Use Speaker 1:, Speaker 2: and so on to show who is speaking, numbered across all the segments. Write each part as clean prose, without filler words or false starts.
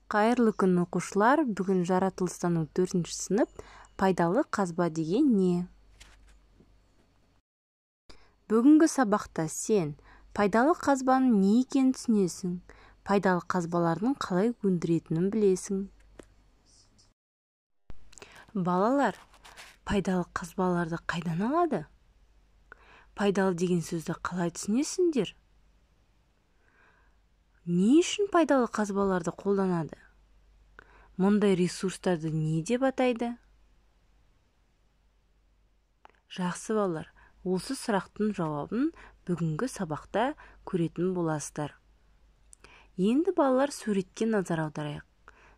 Speaker 1: Қайырлы күн оқушылар, бүгін жаратылыстану 4-ші сынып, пайдалы қазба деген не? Бүгінгі сабақта сен пайдалы қазбаның не екенін түсінесің, пайдалы қазбалардың қалай өндіретінін білесің. Балалар, пайдалы қазбаларды қайдан алады? Пайдалы деген сөзді қалай түсінесіңдер? Не үшін пайдалы қазбаларды қолданады? Мұндай ресурстарды не деп атайды? Жақсы балалар, осы сұрақтың жауабын бүгінгі сабақта көретін боласыздар. Енді балалар суретке назар аударайық.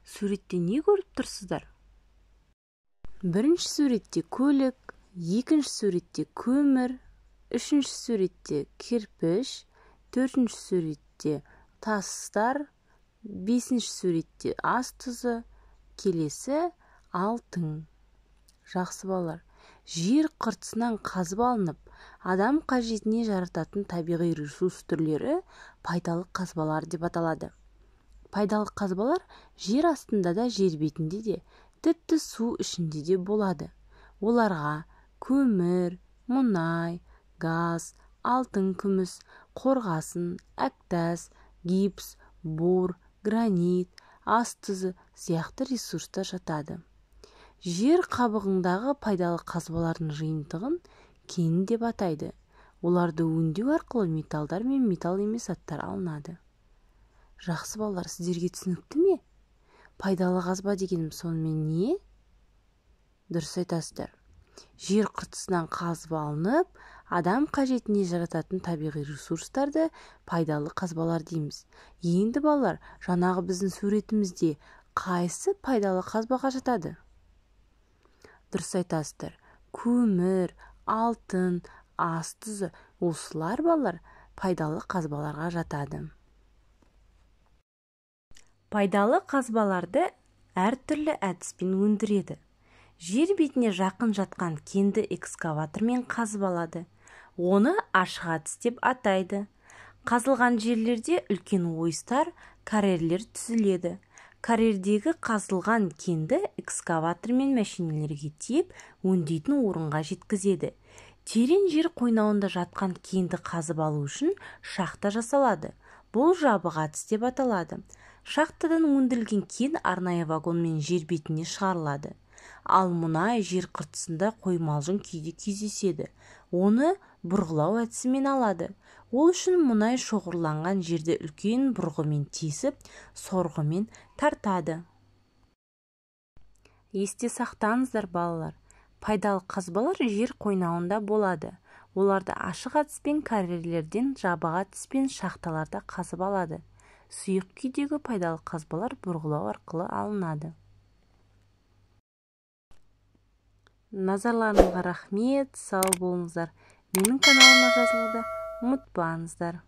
Speaker 1: Суретте не көріп тұрсыздар? Бірінші суретте көлік, екінші суретте көмір, үшінші суретте кірпіш, төртінші суретте тастар, бесінші суретте ас тұзы, келесі алтын. Жақсы балалар, жер қыртысынан қазып алынып, адам қажетіне жарататын табиғи ресурс түрлері пайдалы қазбалар деп аталады. Пайдалы қазбалар жер астында да, жер бетінде де, тіпті су ішінде де болады. Оларға көмір, мұнай, газ, алтын, күміс, қорғасын, әктас, гипс, бор, гранит, ас тұзы сияқты ресурстар жатады. Жер қабығындағы пайдалы қазбалардың жиынтығын кен деп атайды. Оларды өңдеу арқылы металдар мен металл емес заттар алынады. Жақсы балалар, сіздерге түсінікті ме? Пайдалы қазба дегенім сонымен не? Дұрыс айтасыздар. Жер қыртысынан қазып алынып, адам қажетіне жарататын табиғи ресурстарды пайдалы қазбалар дейміз. Енді балалар, жаңағы біздің суретімізде қайсы пайдалы қазбаға жатады? Дұрыс айтасыздар. Көмір, алтын, ас тұзы, осылар балалар пайдалы қазбаларға жатады. Пайдалы қазбаларды әртүрлі әдіспен өндіреді. Жер бетіне жақын жатқан кенді экскаватормен қазып алады. Оны ашық әдіс деп атайды. Қазылған жерлерде үлкен ойыстар, карьерлер түзіледі. Карьердегі қазылған кенді экскаватормен мәшинелерге тиеп, өңдейтін орынға жеткізеді. Терең жер қойнауында жатқан кенді қазып алу үшін шахта жасалады. Бұл жабық әдіс деп аталады. Шахтадан өндірілген кен арнайы вагонмен жер бетіне шығарылады. Ал мұнай жер қыртысында қоймалжың күйде кездеседі. Оны бұрғылау әдісімен алады. Ол үшін мұнай шоғырланған жерді үлкен бұрғымен тесіп, сорғымен тартады. Есте сақтаңыздар балалар, пайдалы қазбалар жер қойнауында болады. Оларды ашық әдіспен карьерлерден, жабық әдіспен шахталарда қазып алады. Сұйық күйдегі пайдалы қазбалар бұрғылау арқылы алынады. Назарларыңызға рахмет, сау болыңыздар. Менің каналыма жазылуды ұмытпаңыздар.